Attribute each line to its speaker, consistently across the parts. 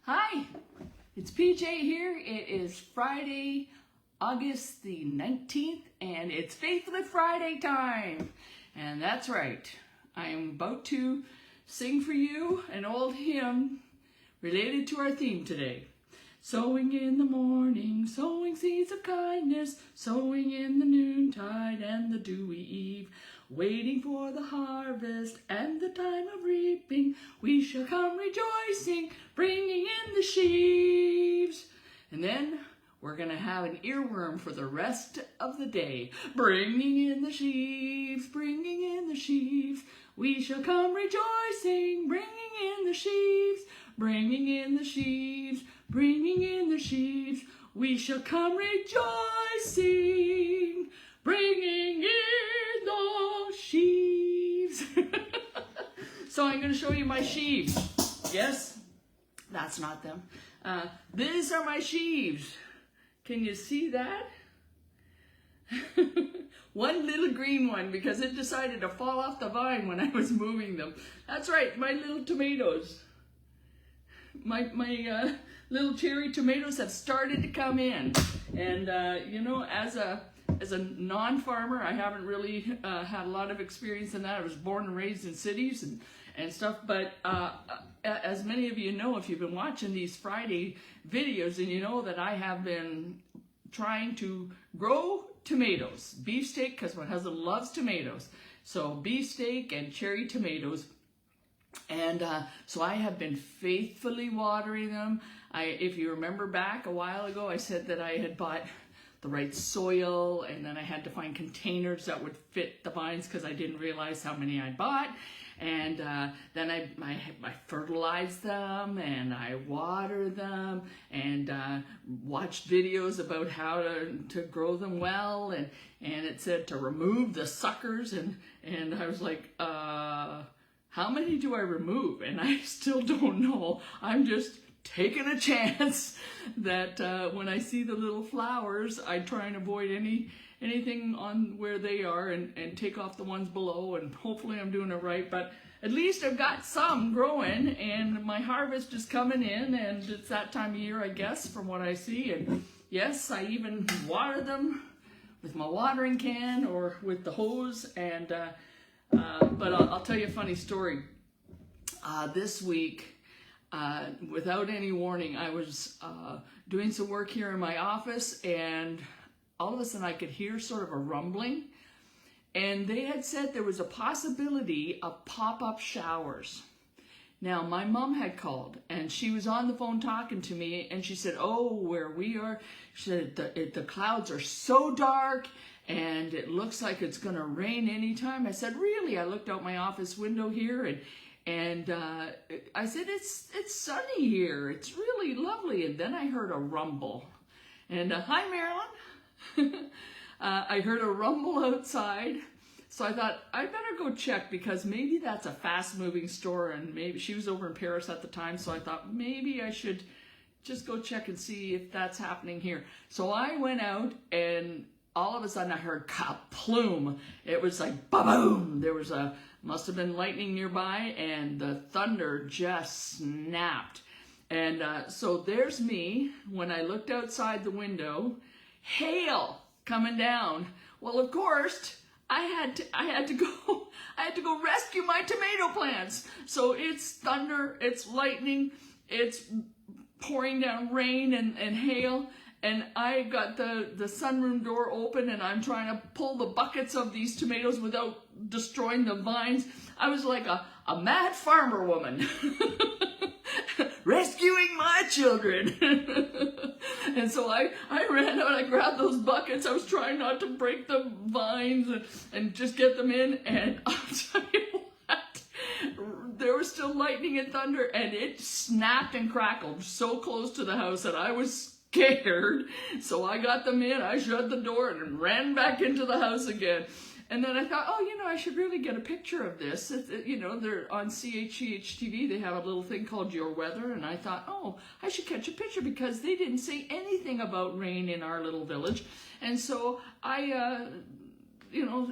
Speaker 1: Hi, it's PJ here. It is Friday, August the 19th, and it's Faith Lift Friday time. And that's right, I am about to sing for you an old hymn related to our theme today. Sowing in the morning, sowing seeds of kindness, sowing in the noontide and the dewy eve, waiting for the harvest and the time of reaping, we shall come rejoicing, bringing in the sheaves. And then we're going to have an earworm for the rest of the day. Bringing in the sheaves, bringing in the sheaves, we shall come rejoicing, bringing in the sheaves, bringing in the sheaves, bringing in the sheaves, we shall come rejoicing, bringing in the sheaves. So I'm going to show you my sheaves. Yes, that's not them. These are my sheaves. Can you see that? One little green one because it decided to fall off the vine when I was moving them. That's right, my little tomatoes. My little cherry tomatoes have started to come in, and you know, as a non-farmer, I haven't really had a lot of experience in that. I was born and raised in cities and stuff, but as many of you know, if you've been watching these Friday videos, and you know that I have been trying to grow tomatoes, beefsteak, because my husband loves tomatoes, so beefsteak and cherry tomatoes. And so I have been faithfully watering them. If you remember back a while ago, I said that I had bought the right soil, and then I had to find containers that would fit the vines because I didn't realize how many I bought. And then I fertilized them, and I watered them, and watched videos about how to grow them well, and it said to remove the suckers, and I was like, how many do I remove? And I still don't know. I'm just taking a chance that when I see the little flowers, I try and avoid anything on where they are and take off the ones below, and hopefully I'm doing it right. But at least I've got some growing, and my harvest is coming in, and it's that time of year, I guess, from what I see. And yes, I even water them with my watering can or with the hose, and but I'll tell you a funny story. This week, without any warning, I was doing some work here in my office, and all of a sudden I could hear sort of a rumbling, and they had said there was a possibility of pop-up showers. Now, my mom had called, and she was on the phone talking to me, and she said, oh, where we are, she said the clouds are so dark, and it looks like it's going to rain anytime. I said, really? I looked out my office window here, and I said, it's sunny here. It's really lovely. And then I heard a rumble. And hi, Marilyn. I heard a rumble outside. So I thought, I better go check, because maybe that's a fast-moving store, and maybe she was over in Paris at the time, so I thought maybe I should just go check and see if that's happening here. So I went out, and all of a sudden I heard kaploom. It was like ba-boom. There was must have been lightning nearby, and the thunder just snapped. And so there's me when I looked outside the window, hail coming down. Well, of course, I had to go rescue my tomato plants. So it's thunder, it's lightning, it's pouring down rain and hail. And I got the sunroom door open, and I'm trying to pull the buckets of these tomatoes without destroying the vines. I was like a mad farmer woman rescuing my children. And so I ran out, I grabbed those buckets. I was trying not to break the vines and just get them in. And I'll tell you what, there was still lightning and thunder, and it snapped and crackled so close to the house that I was scared. So I got them in, I shut the door, and ran back into the house again. And then I thought, oh, you know, I should really get a picture of this. You know, they're on CHCH TV, they have a little thing called Your Weather, and I thought, oh, I should catch a picture, because they didn't say anything about rain in our little village. And so I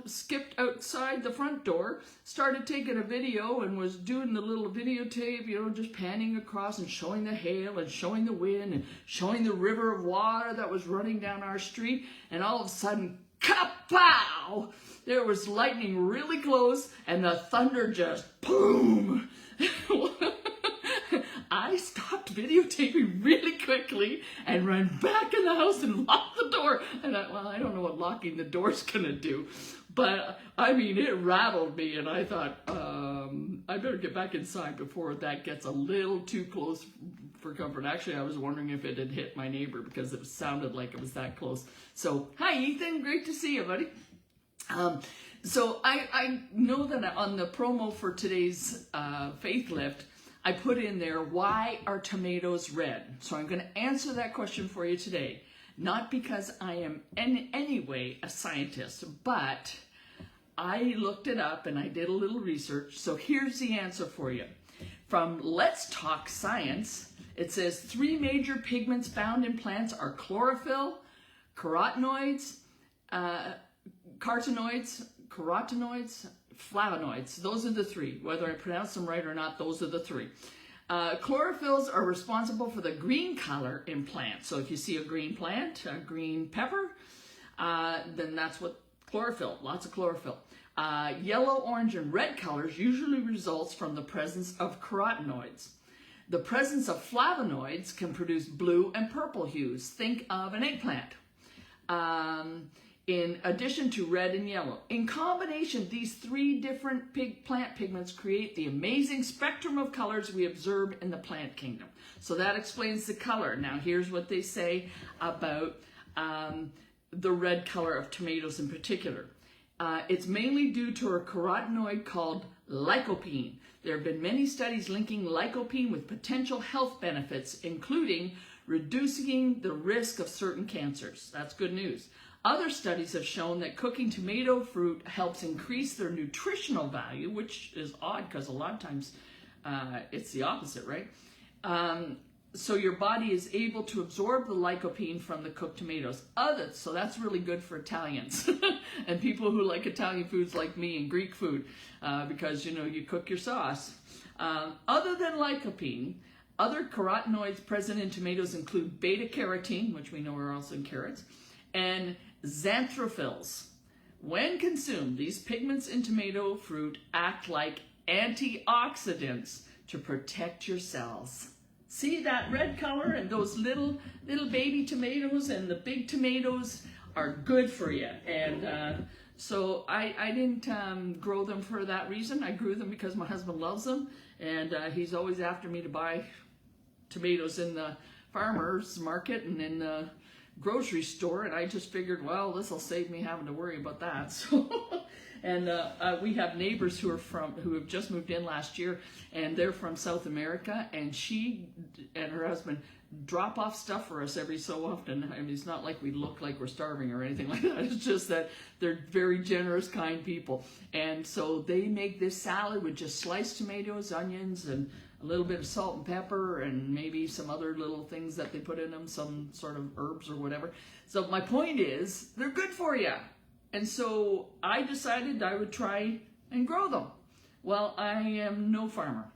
Speaker 1: skipped outside the front door, started taking a video and was doing the little videotape, just panning across and showing the hail and showing the wind and showing the river of water that was running down our street. And all of a sudden, kapow! There was lightning really close and the thunder just boom! I stopped videotaping really quickly and ran back in the house and locked the door. And I don't know what locking the door's gonna do, but I mean, it rattled me, and I thought, I better get back inside before that gets a little too close for comfort. Actually, I was wondering if it had hit my neighbor because it sounded like it was that close. So, hi Ethan, great to see you, buddy. So I know that on the promo for today's Faith Lift, I put in there, why are tomatoes red? So I'm going to answer that question for you today. Not because I am in any way a scientist, but I looked it up and I did a little research. So here's the answer for you. From Let's Talk Science, it says 3 major pigments found in plants are chlorophyll, carotenoids, flavonoids. Those are the 3. Whether I pronounce them right or not, those are the 3. Chlorophylls are responsible for the green color in plants. So if you see a green plant, a green pepper, then that's what chlorophyll, lots of chlorophyll. Yellow, orange, and red colors usually results from the presence of carotenoids. The presence of flavonoids can produce blue and purple hues. Think of an eggplant. In addition to red and yellow. In combination, these 3 different plant pigments create the amazing spectrum of colors we observe in the plant kingdom. So that explains the color. Now here's what they say about the red color of tomatoes in particular. It's mainly due to a carotenoid called lycopene. There have been many studies linking lycopene with potential health benefits, including reducing the risk of certain cancers. That's good news. Other studies have shown that cooking tomato fruit helps increase their nutritional value, which is odd because a lot of times it's the opposite, right? So your body is able to absorb the lycopene from the cooked tomatoes. So that's really good for Italians and people who like Italian foods like me and Greek food because, you cook your sauce. Other than lycopene, other carotenoids present in tomatoes include beta-carotene, which we know are also in carrots, and xanthophylls. When consumed, these pigments in tomato fruit act like antioxidants to protect your cells. See that red color, and those little baby tomatoes and the big tomatoes are good for you. And so I didn't grow them for that reason. I grew them because my husband loves them, and he's always after me to buy tomatoes in the farmer's market and in the grocery store, and I just figured, well, this will save me having to worry about that. So, and we have neighbors who have just moved in last year, and they're from South America, and she and her husband drop off stuff for us every so often. I mean, it's not like we look like we're starving or anything like that. It's just that they're very generous, kind people. And so they make this salad with just sliced tomatoes, onions, and a little bit of salt and pepper, and maybe some other little things that they put in them, some sort of herbs or whatever. So my point is, they're good for you. And so I decided I would try and grow them. Well, I am no farmer.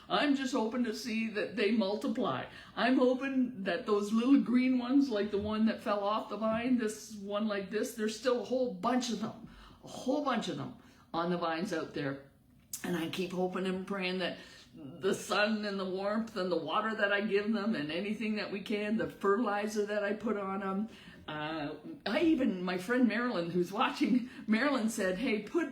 Speaker 1: I'm just hoping to see that they multiply. I'm hoping that those little green ones, like the one that fell off the vine, this one like this, there's still a whole bunch of them on the vines out there. And I keep hoping and praying that the sun and the warmth and the water that I give them and anything that we can, the fertilizer that I put on them. My friend Marilyn, who's watching, Marilyn said, hey, put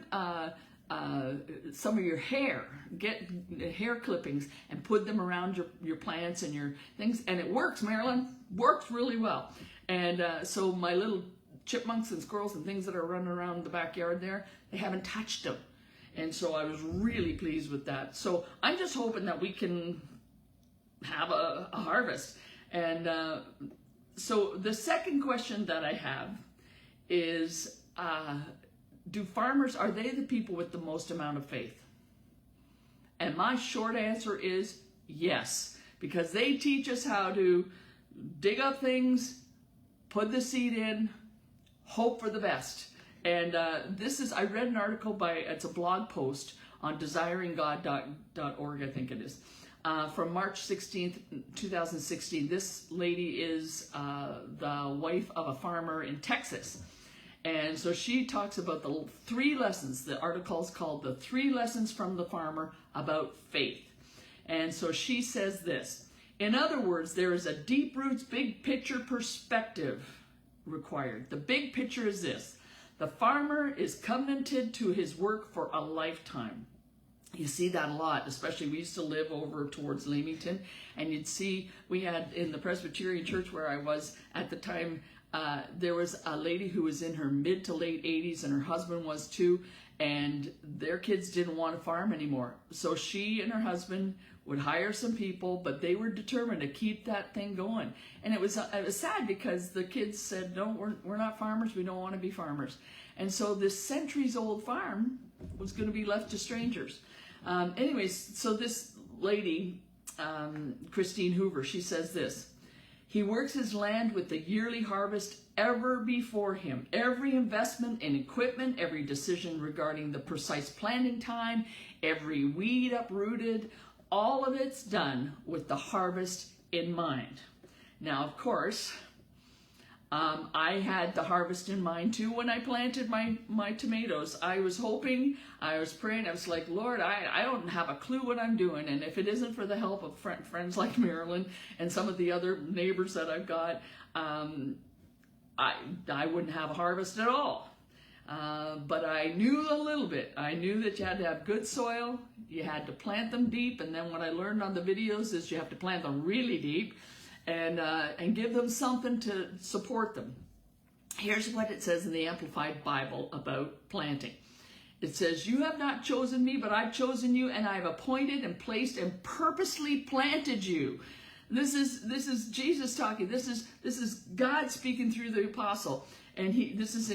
Speaker 1: some of your hair, get hair clippings and put them around your plants and your things. And it works, Marilyn, works really well. And so my little chipmunks and squirrels and things that are running around the backyard there, they haven't touched them. And so I was really pleased with that. So I'm just hoping that we can have a harvest. And so the second question that I have is, do farmers, are they the people with the most amount of faith? And my short answer is yes, because they teach us how to dig up things, put the seed in, hope for the best. And I read an article it's a blog post on desiringgod.org, I think it is, from March 16th, 2016. This lady is the wife of a farmer in Texas. And so she talks about the 3 lessons. The article is called The 3 Lessons from the Farmer About Faith. And so she says this: in other words, there is a deep roots, big picture perspective required. The big picture is this: the farmer is covenanted to his work for a lifetime. You see that a lot, especially we used to live over towards Leamington, and you'd see, we had in the Presbyterian church where I was at the time, there was a lady who was in her mid to late 80s, and her husband was too, and their kids didn't want to farm anymore. So she and her husband would hire some people, but they were determined to keep that thing going. And it was sad because the kids said, no, we're not farmers, we don't want to be farmers. And so this centuries-old farm was going to be left to strangers. Anyways, so this lady, Christine Hoover, she says this: he works his land with the yearly harvest ever before him. Every investment in equipment, every decision regarding the precise planting time, every weed uprooted, all of it's done with the harvest in mind. Now, of course, I had the harvest in mind too when I planted my tomatoes. I was hoping, I was praying, I was like, Lord, I don't have a clue what I'm doing, and if it isn't for the help of friends like Marilyn and some of the other neighbors that I've got, I wouldn't have a harvest at all. But I knew a little bit. I knew that you had to have good soil, you had to plant them deep, and then what I learned on the videos is you have to plant them really deep, and give them something to support them. Here's what it says in the Amplified Bible about planting. It says, you have not chosen me, but I've chosen you, and I've appointed and placed and purposely planted you. This is Jesus talking. This is God speaking through the apostle. And this is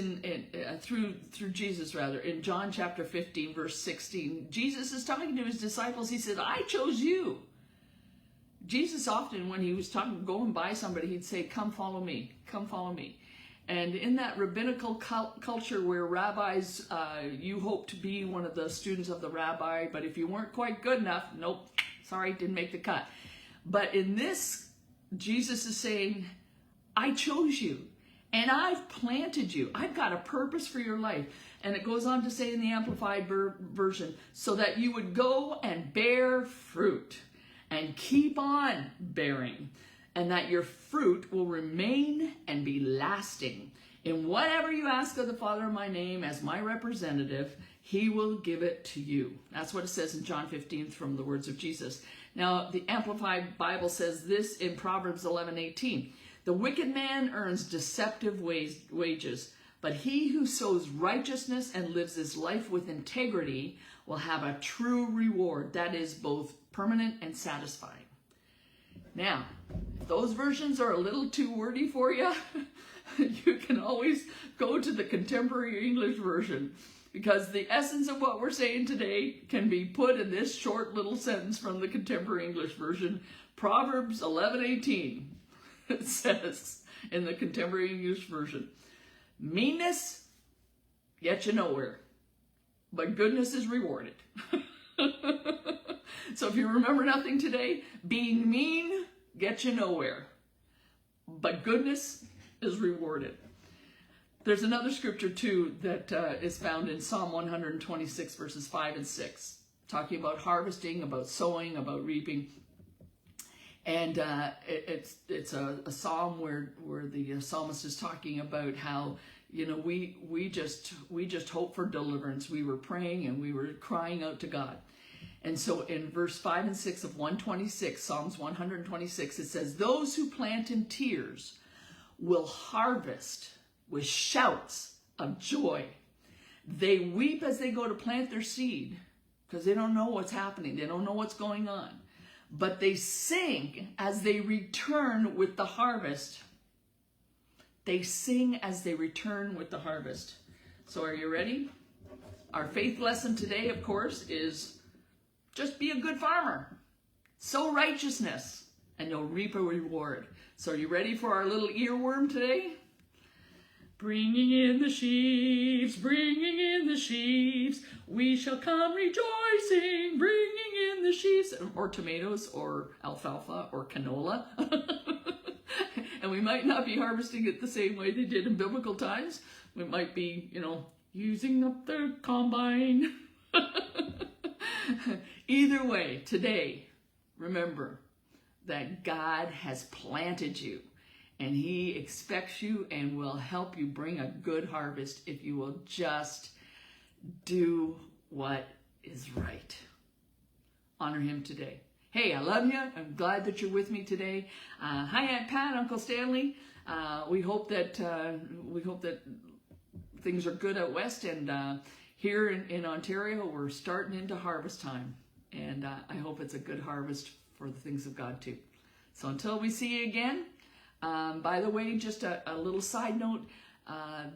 Speaker 1: through Jesus, rather, in John chapter 15, verse 16. Jesus is talking to his disciples. He said, I chose you. Jesus often, when he was going by somebody, he'd say, come follow me, come follow me. And in that rabbinical culture where rabbis, you hope to be one of the students of the rabbi, but if you weren't quite good enough, nope, sorry, didn't make the cut. But in this, Jesus is saying, I chose you, and I've planted you. I've got a purpose for your life. And it goes on to say in the Amplified version, so that you would go and bear fruit and keep on bearing, and that your fruit will remain and be lasting. In whatever you ask of the Father in my name as my representative, he will give it to you. That's what it says in John 15 from the words of Jesus. Now, the Amplified Bible says this in Proverbs 11:18. The wicked man earns deceptive wages, but he who sows righteousness and lives his life with integrity will have a true reward that is both permanent and satisfying. Now, if those versions are a little too wordy for you, you can always go to the Contemporary English Version, because the essence of what we're saying today can be put in this short little sentence from the Contemporary English Version. Proverbs 11:18. It says in the Contemporary English Version, meanness gets you nowhere, but goodness is rewarded. So if you remember nothing today, being mean gets you nowhere, but goodness is rewarded. There's another scripture too that is found in Psalm 126 verses 5 and 6, talking about harvesting, about sowing, about reaping. And it's a psalm where the psalmist is talking about how, you know, we just hope for deliverance. We were praying and we were crying out to God. And so in verse 5 and 6 of 126, Psalms 126, it says, those who plant in tears will harvest with shouts of joy. They weep as they go to plant their seed because they don't know what's happening. They don't know what's going on. But they sing as they return with the harvest. They sing as they return with the harvest. So are you ready? Our faith lesson today, of course, is just be a good farmer. Sow righteousness, and you'll reap a reward. So are you ready for our little earworm today? Bringing in the sheaves, bringing in the sheaves, we shall come rejoicing, bringing in the sheaves, or tomatoes, or alfalfa, or canola. And we might not be harvesting it the same way they did in biblical times. We might be, using up the combine. Either way, today, remember that God has planted you. And he expects you and will help you bring a good harvest if you will just do what is right. Honor him today. Hey, I love you. I'm glad that you're with me today. Hi, Aunt Pat, Uncle Stanley. We hope that things are good out west, and here in Ontario, we're starting into harvest time. And I hope it's a good harvest for the things of God too. So until we see you again. By the way, just a little side note,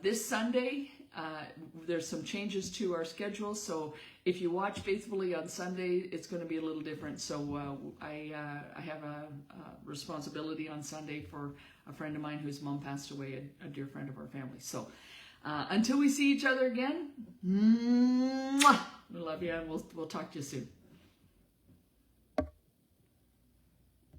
Speaker 1: this Sunday, there's some changes to our schedule, so if you watch Faithfully on Sunday, it's going to be a little different. So I have a responsibility on Sunday for a friend of mine whose mom passed away, a dear friend of our family. So until we see each other again, we love you, and we'll talk to you soon.